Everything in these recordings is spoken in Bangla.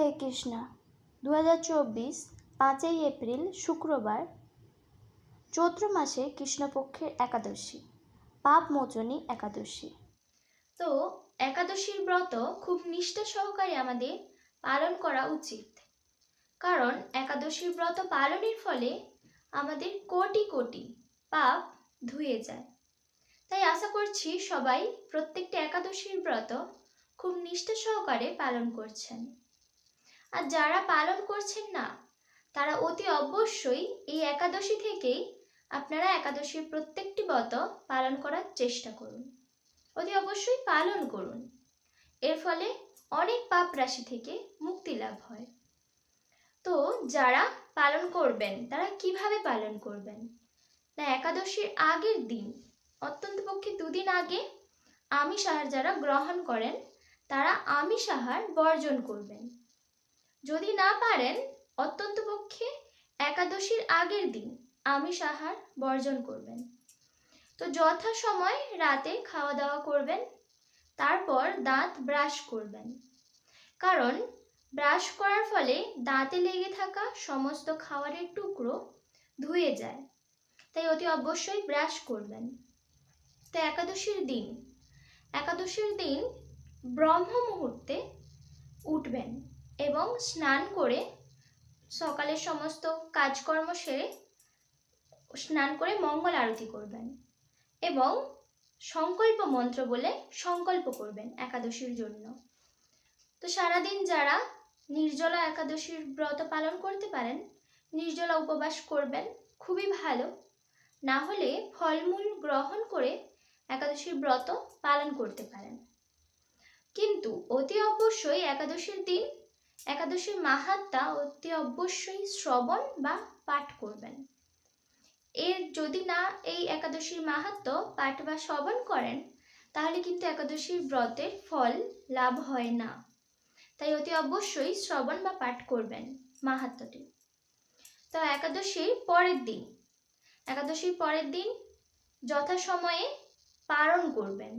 হরে কৃষ্ণ। 2024 5ই এপ্রিল শুক্রবার, চৈত্র মাসে কৃষ্ণপক্ষের একাদশী, পাপ মোচনী একাদশী। তো একাদশীর ব্রত খুব নিষ্ঠা সহকারে আমাদের পালন করা উচিত, কারণ একাদশীর ব্রত পালনের ফলে আমাদের কোটি কোটি পাপ ধুয়ে যায়। তাই আশা করছি সবাই প্রত্যেকটা একাদশীর ব্রত খুব নিষ্ঠা সহকারে পালন করছেন। আর যারা পালন করছেন না, তারা অতি অবশ্যই এই একাদশী থেকেই আপনারা একাদশীর প্রত্যেকটি ব্রত পালন করার চেষ্টা করুন, অতি অবশ্যই পালন করুন। এর ফলে অনেক পাপ রাশি থেকে মুক্তি লাভ হয়। তো যারা পালন করবেন তারা কিভাবে পালন করবেন না, একাদশীর আগের দিন, অত্যন্ত পক্ষে 2 দিন আগে আমিষ আহার যারা গ্রহণ করেন তারা আমিষ আহার বর্জন করবেন। যদি না পারেন, অত্যন্ত পক্ষে একাদশীর আগের দিন আমিষ আহার বর্জন করবেন। তো যথাসময় রাতে খাওয়া দাওয়া করবেন, তারপর দাঁত ব্রাশ করবেন, কারণ ব্রাশ করার ফলে দাঁতে লেগে থাকা সমস্ত খাবারের টুকরো ধুয়ে যায়। তাই অতি অবশ্যই ব্রাশ করবেন। তো একাদশীর দিন ব্রহ্ম মুহূর্তে উঠবেন এবং স্নান করে সকালের সমস্ত কাজকর্ম সেরে স্নান করে মঙ্গল আরতি করবেন এবং সংকল্প মন্ত্র বলে সংকল্প করবেন একাদশীর জন্য। তো সারাদিন যারা নির্জলা একাদশীর ব্রত পালন করতে পারেন, নির্জলা উপবাস করবেন, খুবই ভালো। না হলে ফলমূল গ্রহণ করে একাদশীর ব্রত পালন করতে পারেন। কিন্তু অতি অবশ্যই একাদশীর দিন একাদশীর মাহাত্ম্য অতি অবশ্যই শ্রবণ বা পাঠ করবেন। যদি না এই একাদশীর মাহাত্ম্য পাঠ বা শ্রবণ করেন, তাহলে কিন্তু একাদশীর ব্রতের ফল লাভ হয় না। তাই অতি অবশ্যই শ্রবণ বা পাঠ করবেন মাহাত্ম্যটি। তো একাদশীর পরের দিন যথাসময়ে পারণ করবেন,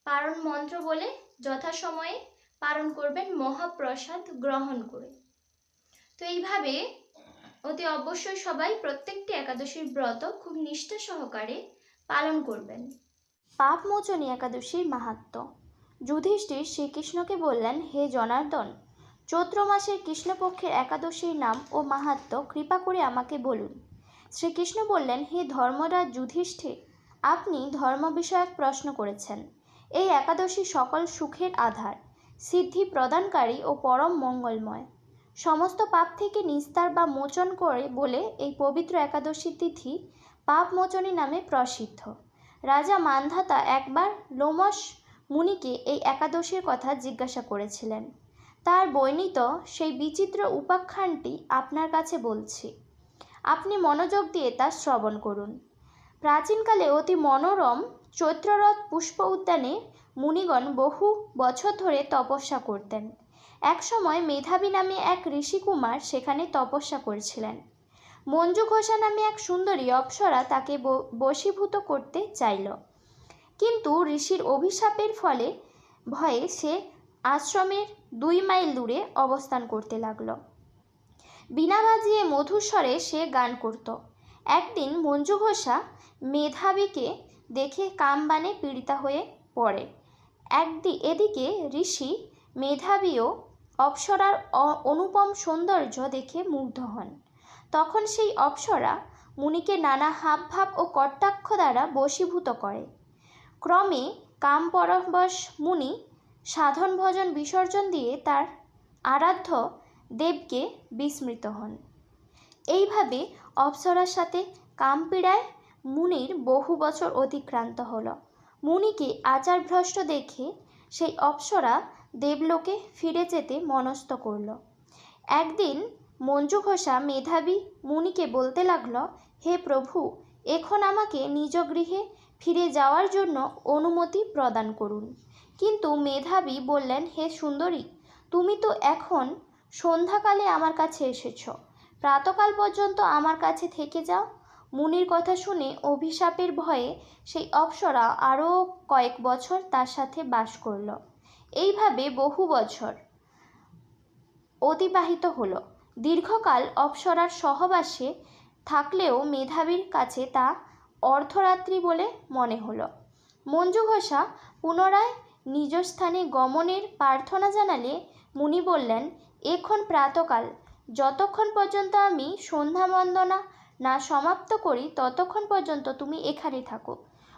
পারণ মন্ত্র বলে যথাসময়ে পারণ করবেন মহাপ্রসাদ গ্রহণ করে। তো এইভাবে অতি অবশ্যই সবাই প্রত্যেকটি একাদশীর ব্রত খুব নিষ্ঠা সহকারে পালন করবেন। পাপ মোচনী একাদশীর মাহাত্ম্য। যুধিষ্ঠির শ্রীকৃষ্ণকে বললেন, হে জনার্দন, চৈত্র মাসের কৃষ্ণপক্ষের একাদশীর নাম ও মাহাত্ম্য কৃপা করে আমাকে বলুন। শ্রীকৃষ্ণ বললেন, হে ধর্মরাজ যুধিষ্ঠির, আপনি ধর্ম বিষয়ক প্রশ্ন করেছেন। এই একাদশী সকল সুখের আধার, সিদ্ধি প্রদানকারী ও পরম মঙ্গলময়। সমস্ত পাপ থেকে নিস্তার বা মোচন করে বলে এই পবিত্র একাদশী তিথি পাপ মোচনী নামে প্রসিদ্ধ। রাজা মান্ধাতা একবার লোমশ মুনিকে এই একাদশীর কথা জিজ্ঞাসা করেছিলেন। তার বর্ণিত সেই বিচিত্র উপাখ্যানটি আপনার কাছে বলছি, আপনি মনোযোগ দিয়ে তা শ্রবণ করুন। প্রাচীনকালে অতি মনোরম চৈত্ররথ পুষ্প উদ্যানে মুনিগণ বহু বছর ধরে তপস্যা করতেন। একসময় মেধাবী নামে এক ঋষিকুমার সেখানে তপস্যা করছিলেন। মঞ্জু ঘোষা নামে এক সুন্দরী অপ্সরা তাকে বশীভূত করতে চাইল, কিন্তু ঋষির অভিশাপের ভয়ে সে আশ্রমের 2 মাইল দূরে অবস্থান করতে লাগল। বীণা বাজিয়ে মধুর স্বরে সে গান করত। একদিন মঞ্জু ঘোষা মেধাবীকে দেখে কামবাণে পীড়িতা হয়ে পড়ে। এদিকে ঋষি মেধাবীও অপ্সরার অনুপম সৌন্দর্য দেখে মুগ্ধ হন। তখন সেই অপ্সরা মুনিকে নানা হাবভাব ও কটাক্ষ দ্বারা বশীভূত করে। ক্রমে কামপরবশ মুনি সাধন ভজন বিসর্জন দিয়ে তার আরাধ্য দেবকে বিস্মৃত হন। এইভাবে অপ্সরার সাথে কামপীড়ায় মুনির বহু বছর অতিক্রান্ত হল। মুনিকে আচারভ্রষ্ট দেখে সেই অপ্সরা দেবলোকে ফিরে যেতে মনস্থ করল। একদিন মঞ্জু ঘোষা মেধাবী মুনিকে বলতে লাগল, হে প্রভু, এখন আমাকে নিজ গৃহে ফিরে যাওয়ার জন্য অনুমতি প্রদান করুন। কিন্তু মেধাবী বললেন, হে সুন্দরী, তুমি তো এখন সন্ধ্যাকালে আমার কাছে এসেছ, প্রাতকাল পর্যন্ত আমার কাছে থেকে যাও। মুনির কথা শুনে অভিশাপের ভয়ে সেই অপ্সরা আরও কয়েক বছর তার সাথে বাস করল। এইভাবে বহু বছর অতিবাহিত হলো। দীর্ঘকাল অপ্সরার সহবাসে থাকলেও মেধাবীর কাছে তা অর্ধরাত্রি বলে মনে হলো। মঞ্জু ঘোষা পুনরায় নিজ স্থানে গমনের প্রার্থনা জানালে মুনি বললেন, এখন প্রাতকাল, যতক্ষণ পর্যন্ত আমি সন্ধ্যা বন্দনা না সমাপ্ত করি ততক্ষণ পর্যন্ত তুমি এখানে থাকো।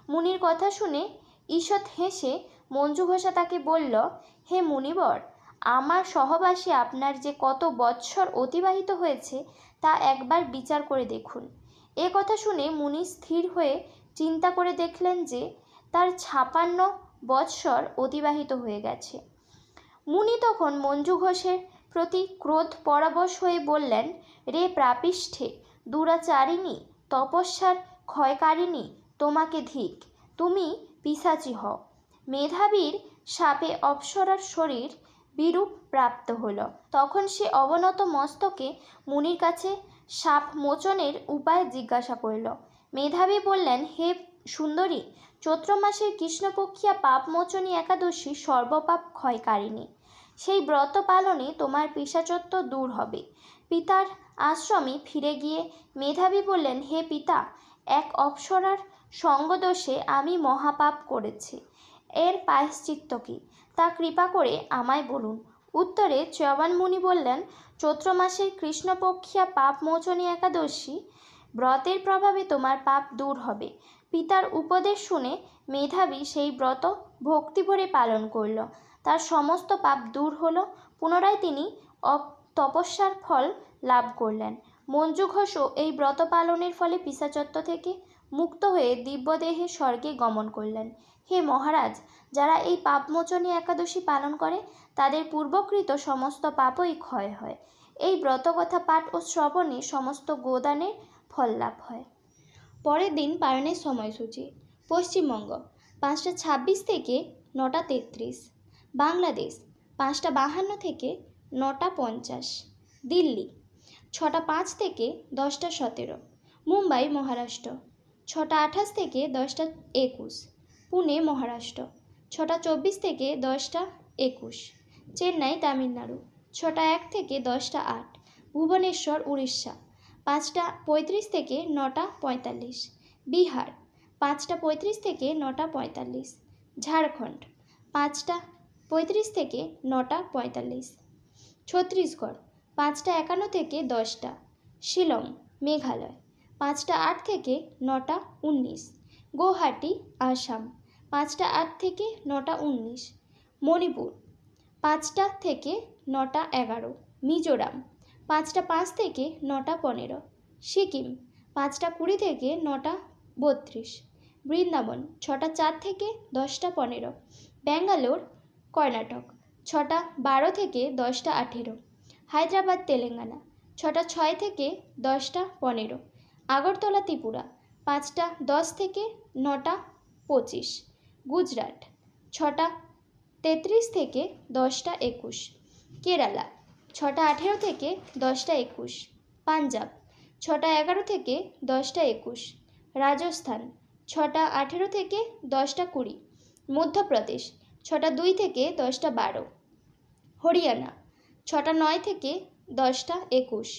মুনির কথা শুনে ঈষৎ হেসে মঞ্জু ঘোষা তাকে বলল, হে মুনিবর, আমার সহবাসে আপনার যে কত বৎসর অতিবাহিত হয়েছে তা একবার বিচার করে দেখুন। এ কথা শুনে মুনি স্থির হয়ে চিন্তা করে দেখলেন যে তার 56 বৎসর অতিবাহিত হয়ে গেছে। মুনি তখন মঞ্জু ঘোষের প্রতি ক্রোধ পরবশ হয়ে বললেন, রে প্রাপিষ্ঠে, দুরাচারিণী, তপস্যার ক্ষয়কারিণী, তোমাকে ধিক, তুমি পিশাচী হও। মেধাবীর সাপে অপ্সরার শরীর বিরূপ প্রাপ্ত হলো। তখন সে অবনত মস্তকে মুনির কাছে সাপ মোচনের উপায় জিজ্ঞাসা করল। মেধাবী বললেন, হে সুন্দরী, চৈত্র মাসের কৃষ্ণপক্ষিয়া পাপমোচনী একাদশী সর্বপাপ ক্ষয়কারিণী। সেই ব্রত পালনে তোমার পিশাচত্ব দূর হবে। পিতার আশ্রমে ফিরে গিয়ে মেধাবী বললেন, হে পিতা, এক অপ্সরার সঙ্গদোষে আমি মহাপাপ করেছি। এর প্রায়শ্চিত্ত কী তা কৃপা করে আমায় বলুন। উত্তরে চ্যবন মুনি বললেন, চৈত্র মাসের কৃষ্ণপক্ষিয়া পাপমোচনী একাদশী ব্রতের প্রভাবে তোমার পাপ দূর হবে। পিতার উপদেশ শুনে মেধাবী সেই ব্রত ভক্তিভরে পালন করল। তার সমস্ত পাপ দূর হলো। পুনরায় তিনি তপস্যার ফল লাভ করলেন। মঞ্জু ঘোষও এই ব্রত পালনের ফলে পিশাচত্ব থেকে মুক্ত হয়ে দিব্যদেহে স্বর্গে গমন করলেন। হে মহারাজ, যারা এই পাপমোচনী একাদশী পালন করে তাদের পূর্বকৃত সমস্ত পাপই ক্ষয় হয়। এই ব্রতকথা পাঠ ও শ্রবণে সমস্ত গোদানের ফল লাভ হয়। পরের দিন পালনের সময়সূচি। পশ্চিমবঙ্গ 5টা 26 থেকে 9টা 33, বাংলাদেশ 5টা 52 থেকে 9টা 50, দিল্লি 6টা 5 থেকে 10টা 17, মুম্বাই মহারাষ্ট্র 6টা 28 থেকে 10টা 21, পুনে মহারাষ্ট্র 6টা 24 থেকে 10টা 21, চেন্নাই তামিলনাড়ু 6টা 1 থেকে 10টা 8, ভুবনেশ্বর উড়িষ্যা 5টা 35 থেকে 9টা 45, বিহার 5টা 35 থেকে 9টা 45, ঝাড়খণ্ড 5টা 35 থেকে 9টা 45, ছত্তিশগড় 5টা 51 থেকে 10টা, শিলং মেঘালয় 5টা 8 থেকে 9টা 19, গুয়াহাটি আসাম 5টা 8 থেকে 9টা 19, মণিপুর 5টা থেকে 9টা 11, মিজোরাম 5টা 5 থেকে 9টা 15, সিকিম 5টা 20 থেকে 9টা 32, বৃন্দাবন 6টা 4 থেকে 10টা 15, ব্যাঙ্গালোর কর্ণাটক 6টা 12 থেকে 10টা 18, হায়দ্রাবাদ তেলেঙ্গানা 6টা 6 থেকে 10টা 15, আগরতলা ত্রিপুরা 5টা 10 থেকে 9টা 25, গুজরাট 6টা 33 থেকে 10টা 21, কেরালা 6টা 18 থেকে 10টা 21, পাঞ্জাব 6টা 11 থেকে 10টা 21, রাজস্থান 6টা 18 থেকে 10টা 20, মধ্যপ্রদেশ 6টা 2 থেকে 10টা 12, হরিয়ানা 6টা 9 থেকে 10টা 21,